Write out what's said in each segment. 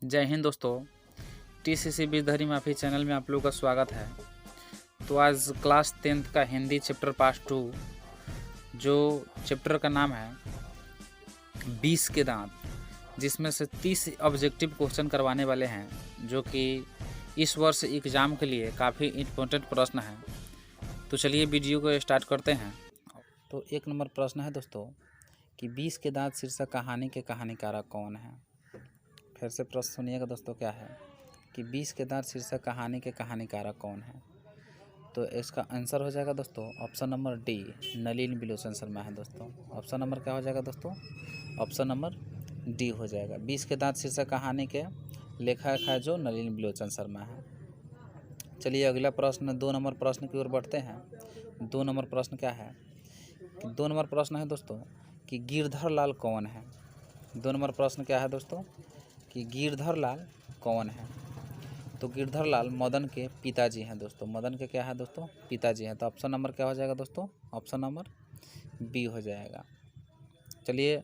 जय हिंद दोस्तों। टीसीसी बीजधारी माफी चैनल में आप लोगों का स्वागत है। तो आज क्लास 10th का हिंदी चैप्टर पार्ट 2, जो चैप्टर का नाम है 20 के दांत, जिसमें से 30 ऑब्जेक्टिव क्वेश्चन करवाने वाले हैं, जो कि इस वर्ष एग्ज़ाम के लिए काफ़ी इम्पोर्टेंट प्रश्न है। तो चलिए वीडियो को स्टार्ट करते हैं। तो 1 नंबर प्रश्न है दोस्तों कि 20 के दांत शीर्षक कहानी के कहानीकारक कौन है। फिर से प्रश्न सुनिएगा दोस्तों, क्या है कि 20 के दांत शीर्षक कहानी के कहानीकारक कौन है। तो इसका आंसर हो जाएगा दोस्तों option number D, Nalini विलोचन Sharma है दोस्तों। ऑप्शन नंबर क्या हो जाएगा दोस्तों? ऑप्शन नंबर डी हो जाएगा। 20 के दांत शीर्षक कहानी के लेखक है जो नलिनी विलोचन शर्मा है। चलिए अगला प्रश्न 2 नंबर प्रश्न की ओर बढ़ते हैं। 2 नंबर प्रश्न क्या है कि 2 नंबर प्रश्न है दोस्तों कि गिरधर लाल कौन है। 2 नंबर प्रश्न क्या है दोस्तों कि गिरधर लाल कौन है। तो गिरधर लाल मदन के पिताजी हैं दोस्तों। मदन के क्या है दोस्तों? पिताजी हैं। तो ऑप्शन नंबर क्या हो जाएगा दोस्तों? ऑप्शन नंबर बी हो जाएगा। चलिए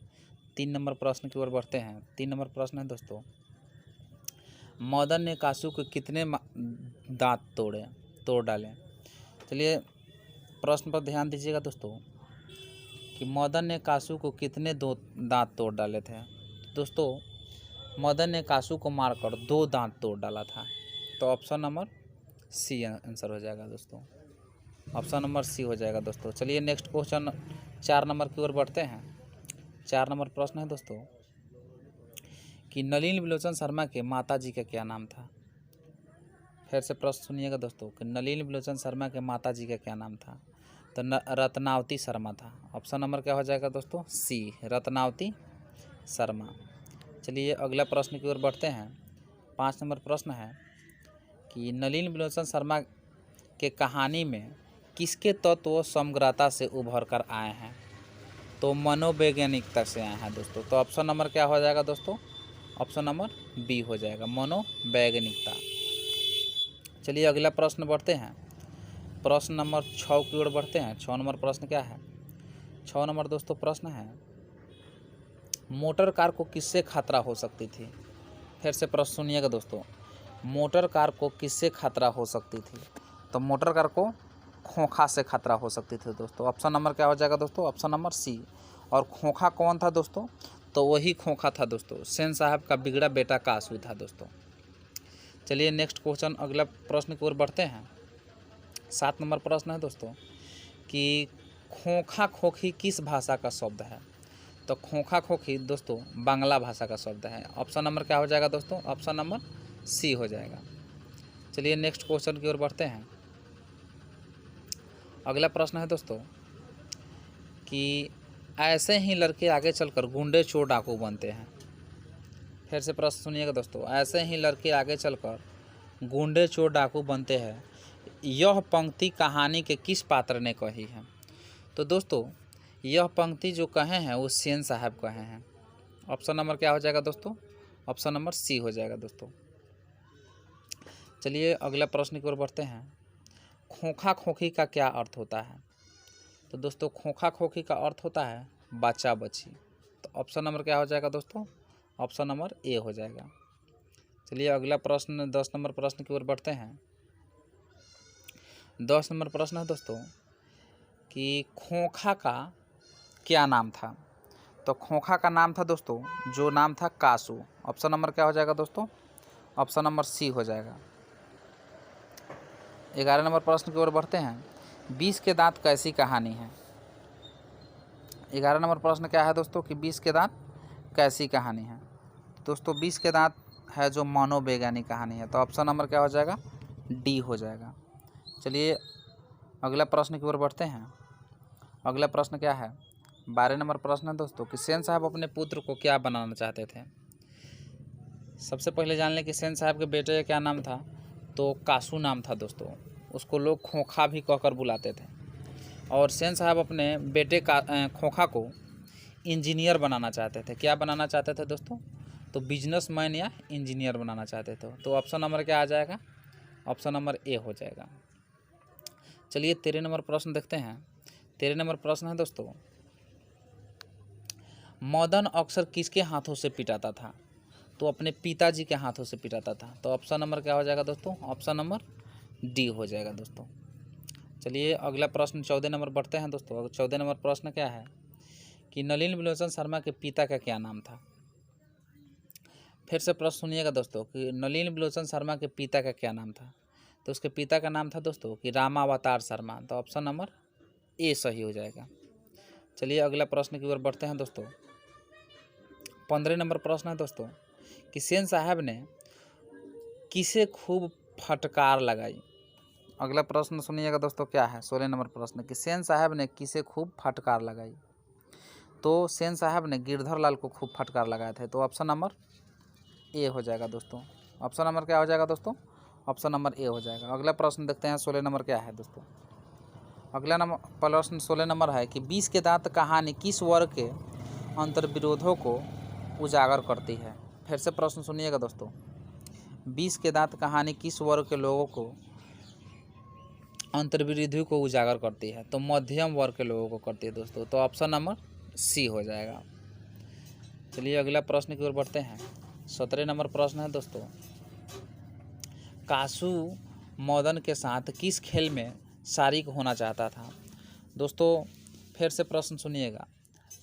3 नंबर प्रश्न की ओर बढ़ते हैं। 3 नंबर प्रश्न है दोस्तों, मदन ने कासू के कितने दांत तोड़ डाले। चलिए प्रश्न पर ध्यान दीजिएगा दोस्तों कि मदन ने कासू को कितने दांत तोड़ डाले थे। दोस्तों मदन ने कासू को मारकर 2 दांत तोड़ डाला था। तो ऑप्शन नंबर सी आंसर हो जाएगा दोस्तों। ऑप्शन नंबर सी हो जाएगा दोस्तों। चलिए नेक्स्ट क्वेश्चन 4 नंबर की ओर बढ़ते हैं। 4 नंबर प्रश्न है दोस्तों कि नलिनी विलोचन शर्मा के माता जी का क्या नाम था। फिर से प्रश्न सुनिएगा दोस्तों कि नलिनी विलोचन शर्मा के माता जी का क्या नाम था। तो रत्नावती शर्मा था। ऑप्शन नंबर क्या हो जाएगा दोस्तों? सी, रत्नावती शर्मा। चलिए अगला प्रश्न की ओर बढ़ते हैं। 5 नंबर प्रश्न है कि नलिनी विलोचन शर्मा के कहानी में किसके तत्व समग्रता से उभर कर आए हैं। तो मनोवैज्ञानिकता से आए हैं दोस्तों। तो ऑप्शन नंबर क्या हो जाएगा दोस्तों? ऑप्शन नंबर बी हो जाएगा, मनोवैज्ञानिकता। चलिए अगला प्रश्न बढ़ते हैं। प्रश्न नंबर 6 की ओर बढ़ते हैं। 6 नंबर प्रश्न क्या है? 6 नंबर दोस्तों प्रश्न है, मोटर कार को किससे खतरा हो सकती थी। फिर से प्रश्न सुनिएगा दोस्तों, मोटर कार को किससे खतरा हो सकती थी। तो मोटर कार को खोखा से खतरा हो सकती थी दोस्तों। ऑप्शन नंबर क्या हो जाएगा दोस्तों? Option number C. और खोखा कौन था दोस्तों? तो वही खोखा था दोस्तों, सेन साहब का बिगड़ा बेटा कासू था दोस्तों। चलिए नेक्स्ट क्वेश्चन अगला प्रश्न की ओर बढ़ते हैं। 7 नंबर प्रश्न है दोस्तों कि खोखा खोखी किस भाषा का शब्द है। तो खोखा खोखी दोस्तों बांग्ला भाषा का शब्द है। ऑप्शन नंबर क्या हो जाएगा दोस्तों? ऑप्शन नंबर सी हो जाएगा। चलिए नेक्स्ट क्वेश्चन की ओर बढ़ते हैं। अगला प्रश्न है दोस्तों कि ऐसे ही लड़के आगे चलकर गुंडे चोर डाकू बनते हैं। फिर से प्रश्न सुनिएगा दोस्तों, ऐसे ही लड़के आगे चलकर गुंडे चोर डाकू बनते हैं, यह पंक्ति कहानी के किस पात्र ने कही है। तो दोस्तों यह पंक्ति जो कहे हैं वो सेन साहब कहे हैं। ऑप्शन नंबर क्या हो जाएगा दोस्तों? ऑप्शन नंबर सी हो जाएगा दोस्तों। चलिए अगला प्रश्न की ओर बढ़ते हैं। खोखा खोखी का क्या अर्थ होता है। तो दोस्तों खोखा खोखी का अर्थ होता है बच्चा बच्ची। तो ऑप्शन नंबर क्या हो जाएगा दोस्तों? ऑप्शन नंबर ए हो जाएगा। चलिए अगला प्रश्न 10 नंबर प्रश्न की ओर बढ़ते हैं। 10 नंबर प्रश्न है दोस्तों कि खोखा का क्या नाम था। तो खोखा का नाम था दोस्तों, जो नाम था कासू। ऑप्शन नंबर क्या हो जाएगा दोस्तों? ऑप्शन नंबर सी हो जाएगा। 11 नंबर प्रश्न की ओर बढ़ते हैं। 20 के दांत कैसी कहानी है। 11 नंबर प्रश्न क्या है दोस्तों कि 20 के दांत कैसी कहानी है। दोस्तों 20 के दांत है जो मनोवैज्ञानिक कहानी है। तो ऑप्शन नंबर क्या हो जाएगा? डी हो जाएगा। चलिए अगला प्रश्न की ओर बढ़ते हैं। अगला प्रश्न क्या है? 12 नंबर प्रश्न है दोस्तों कि सेन साहब अपने पुत्र को क्या बनाना चाहते थे। सबसे पहले जान लें कि सेन साहब के बेटे का क्या नाम था। तो कासू नाम था दोस्तों। उसको लोग खोखा भी कहकर बुलाते थे। और सेन साहब अपने बेटे का खोखा को इंजीनियर बनाना चाहते थे। क्या बनाना चाहते थे दोस्तों? तो बिजनेसमैन या इंजीनियर बनाना चाहते थे। तो ऑप्शन नंबर क्या आ जाएगा? ऑप्शन नंबर ए हो जाएगा। चलिए 13 नंबर प्रश्न देखते हैं। 13 नंबर प्रश्न है दोस्तों, मदन अक्सर किसके हाथों से पिटाता था। तो अपने पिताजी के हाथों से पिटाता था। तो ऑप्शन नंबर क्या हो जाएगा दोस्तों? ऑप्शन नंबर डी हो जाएगा दोस्तों। चलिए अगला प्रश्न 14 नंबर बढ़ते हैं दोस्तों। 14 नंबर प्रश्न क्या है कि नलिनी विलोचन शर्मा के पिता का क्या नाम था? फिर से प्रश्न सुनिएगा दोस्तों कि नलिनी विलोचन शर्मा के पिता का क्या नाम था? तो उसके पिता का नाम था दोस्तों कि रामावतार शर्मा। तो ऑप्शन नंबर ए सही हो जाएगा। चलिए अगला प्रश्न की ओर बढ़ते हैं दोस्तों। 15 नंबर प्रश्न है दोस्तों कि सेन साहब ने किसे खूब फटकार लगाई? अगला प्रश्न सुनिएगा दोस्तों क्या है 16 नंबर प्रश्न कि सेन साहब ने किसे खूब फटकार लगाई? तो सेन साहब ने गिरधर लाल को खूब फटकार लगाए थे। तो ऑप्शन नंबर ए हो जाएगा दोस्तों। ऑप्शन नंबर क्या हो जाएगा दोस्तों? ऑप्शन नंबर ए हो जाएगा। अगला प्रश्न देखते हैं 16 नंबर क्या है दोस्तों। अगला नंबर प्रश्न 16 नंबर है कि 20 के दांत कहानी किस वर्ग के अंतर्विरोधों को उजागर करती है? फिर से प्रश्न सुनिएगा दोस्तों। 20 के दांत कहानी किस वर्ग के लोगों को अंतर्विरोधी को उजागर करती है? तो मध्यम वर्ग के लोगों को करती है दोस्तों। तो ऑप्शन नंबर सी हो जाएगा। चलिए अगला प्रश्न की ओर बढ़ते हैं। 17 नंबर प्रश्न है दोस्तों, कासू मदन के साथ किस खेल में शारीक होना चाहता था? दोस्तों फिर से प्रश्न सुनिएगा,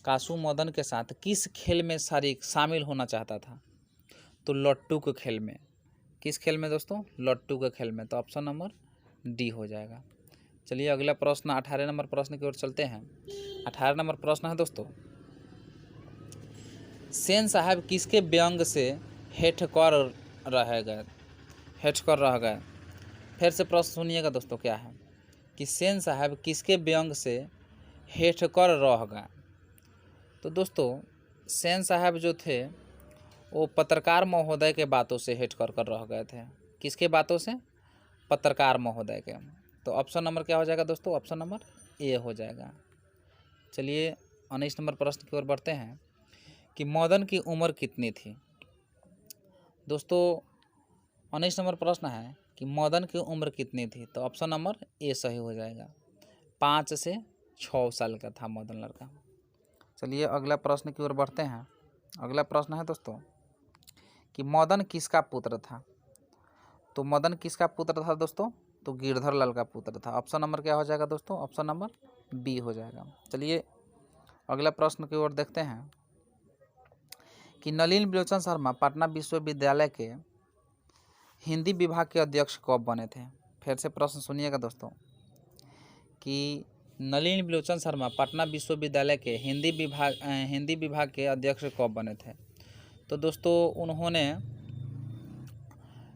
कासू मदन के साथ किस खेल में शामिल होना चाहता था? तो लट्टू के खेल में। किस खेल में दोस्तों? लट्टू के खेल में। तो ऑप्शन नंबर डी हो जाएगा। चलिए अगला प्रश्न 18 नंबर प्रश्न की ओर चलते हैं। 18 नंबर प्रश्न है दोस्तों, सेन साहब किसके व्यंग से हेठ कर रह गए? फिर से प्रश्न सुनिएगा दोस्तों क्या है कि सेन साहब किसके व्यंग से हेठ कर रह गए? तो दोस्तों सेन साहब जो थे वो पत्रकार महोदय के बातों से हेठ कर रह गए थे। किसके बातों से? पत्रकार महोदय के। तो ऑप्शन नंबर क्या हो जाएगा दोस्तों? ऑप्शन नंबर ए हो जाएगा। चलिए 19 नंबर प्रश्न की ओर बढ़ते हैं कि मदन की उम्र कितनी थी? दोस्तों 19 नंबर प्रश्न है कि मदन की उम्र कितनी थी? तो ऑप्शन नंबर ए सही हो जाएगा। 5 से 6 साल का था मदन लड़का। चलिए अगला प्रश्न की ओर बढ़ते हैं। अगला प्रश्न है दोस्तों कि मदन किसका पुत्र था? तो मदन किसका पुत्र था दोस्तों? तो गिरधर लाल का पुत्र था। ऑप्शन नंबर क्या हो जाएगा दोस्तों? ऑप्शन नंबर बी हो जाएगा। चलिए अगला प्रश्न की ओर देखते हैं कि नलिनी विलोचन शर्मा पटना विश्वविद्यालय के हिंदी विभाग के अध्यक्ष कब बने थे? फिर से प्रश्न सुनिएगा दोस्तों कि नलिनी विलोचन शर्मा पटना विश्वविद्यालय के हिंदी विभाग के अध्यक्ष कब बने थे? तो दोस्तों उन्होंने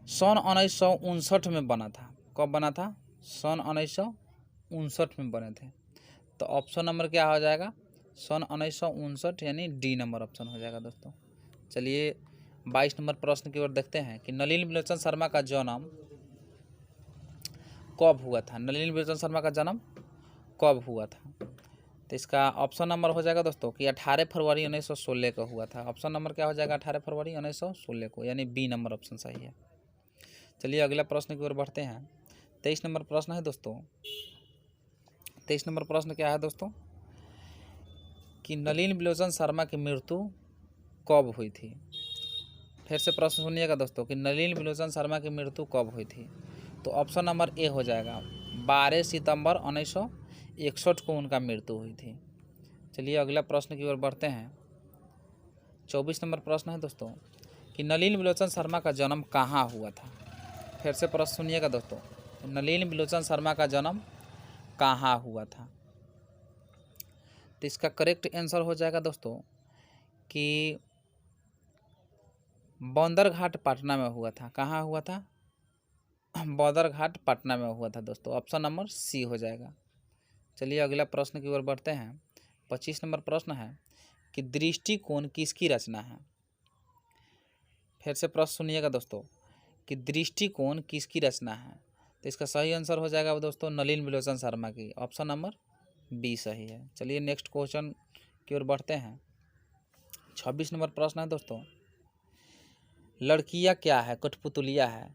सन 1959 में बना था। कब बना था? सन 1959 में बने थे। तो ऑप्शन नंबर क्या हो जाएगा? सन 1959 यानी डी नंबर ऑप्शन हो जाएगा दोस्तों। चलिए 22 नंबर प्रश्न की ओर देखते हैं कि नलिनी विलोचन शर्मा का जन्म कब हुआ था? नलिनी विलोचन शर्मा का जन्म कब हुआ था? तो इसका ऑप्शन नंबर हो जाएगा दोस्तों कि 18 फरवरी 1916 को हुआ था। ऑप्शन नंबर क्या हो जाएगा? 18 फरवरी 1916 को, यानी बी नंबर ऑप्शन सही है। चलिए अगला प्रश्न की ओर बढ़ते हैं। 23 नंबर प्रश्न है दोस्तों। 23 नंबर प्रश्न क्या है दोस्तों कि नलिनी विलोचन शर्मा की मृत्यु कब हुई थी? फिर से प्रश्न सुनिएगा दोस्तों कि नलिनी विलोचन शर्मा की मृत्यु कब हुई थी? तो ऑप्शन नंबर ए हो जाएगा। 12 सितंबर 1961 को उनका मृत्यु हुई थी। चलिए अगला प्रश्न की ओर बढ़ते हैं। 24 नंबर प्रश्न है दोस्तों कि नलिनी विलोचन शर्मा का जन्म कहाँ हुआ था? फिर से प्रश्न सुनिएगा दोस्तों, नलिनी विलोचन शर्मा का जन्म कहाँ हुआ था? तो इसका करेक्ट आंसर हो जाएगा दोस्तों कि बंदरघाट पटना में हुआ था। कहाँ हुआ था? बंदरघाट पटना में हुआ था दोस्तों। ऑप्शन नंबर सी हो जाएगा। चलिए अगला प्रश्न की ओर बढ़ते हैं। 25 नंबर प्रश्न है कि दृष्टिकोण किसकी रचना है? फिर से प्रश्न सुनिएगा दोस्तों कि दृष्टिकोण किसकी रचना है? तो इसका सही आंसर हो जाएगा दोस्तों नलिनी विलोचन शर्मा की। ऑप्शन नंबर बी सही है। चलिए नेक्स्ट क्वेश्चन की ओर बढ़ते हैं। 26 नंबर प्रश्न है दोस्तों, लड़कियां क्या है? कठपुतलिया है,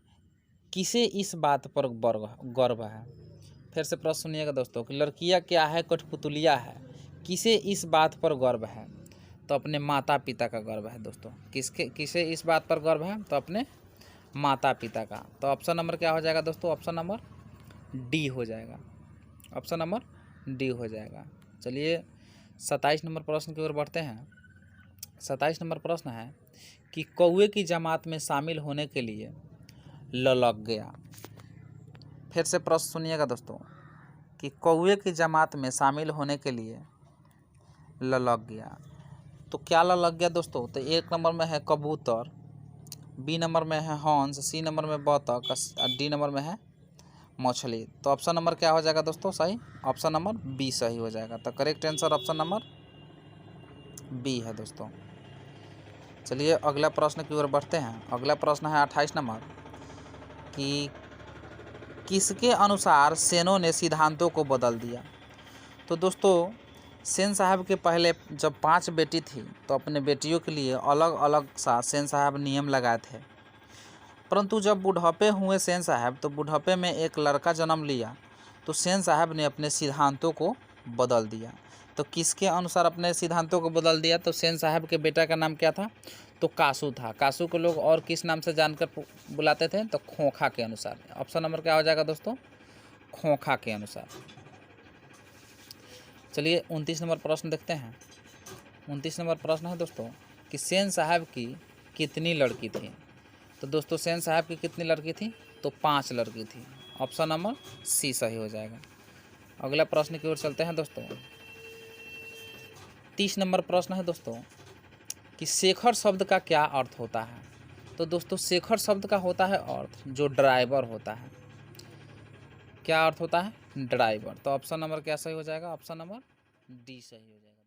किसे इस बात पर गर्व है? फिर से प्रश्न सुनिएगा दोस्तों कि लड़कियां क्या है? कठपुतलिया है, किसे इस बात पर गर्व है? तो अपने माता पिता का गर्व है दोस्तों। किसे इस बात पर गर्व है? तो अपने माता पिता का। तो ऑप्शन नंबर क्या हो जाएगा दोस्तों? ऑप्शन नंबर डी हो जाएगा। ऑप्शन नंबर डी हो जाएगा। चलिए 27 नंबर प्रश्न की ओर बढ़ते हैं। 27 नंबर प्रश्न है कि कौवे की जमात में शामिल होने के लिए ललक गया। फिर से प्रश्न सुनिएगा दोस्तों कि कौवे की जमात में शामिल होने के लिए ललक गया। तो क्या ललक गया दोस्तों? तो 1 नंबर में है कबूतर, बी नंबर में है हंस, सी नंबर में बतख और डी नंबर में है मछली। तो ऑप्शन नंबर क्या हो जाएगा दोस्तों? सही ऑप्शन नंबर बी सही हो जाएगा। तो correct answer option number B है दोस्तों। चलिए अगला प्रश्न की ओर बढ़ते हैं। अगला प्रश्न है 28 नंबर कि किसके अनुसार सेनों ने सिद्धांतों को बदल दिया। तो दोस्तों सेन साहब के पहले जब 5 बेटी थी तो अपने बेटियों के लिए अलग अलग सा सेन साहब नियम लगाए थे, परंतु जब बुढ़ापे हुए सेन साहब तो बुढ़ापे में एक लड़का जन्म लिया तो सेन साहब ने अपने सिद्धांतों को बदल दिया। तो किसके अनुसार अपने सिद्धांतों को बदल दिया? तो सेन साहब के बेटा का नाम क्या था? तो कासू था। कासू को लोग और किस नाम से जानकर बुलाते थे? तो खोखा के अनुसार। ऑप्शन नंबर क्या हो जाएगा दोस्तों? खोखा के अनुसार। चलिए 29 नंबर प्रश्न देखते हैं। 29 नंबर प्रश्न है दोस्तों कि सेन साहब की कितनी लड़की थी। तो दोस्तों सेन साहब की कितनी लड़की थी? तो 5 लड़की थी। ऑप्शन नंबर सी सही हो जाएगा। अगला प्रश्न की ओर चलते हैं दोस्तों। 30 नंबर प्रश्न है दोस्तों कि शेखर शब्द का क्या अर्थ होता है। तो दोस्तों शेखर शब्द का होता है अर्थ जो ड्राइवर होता है। क्या अर्थ होता है? ड्राइवर। तो ऑप्शन नंबर क्या सही हो जाएगा? ऑप्शन नंबर डी सही हो जाएगा।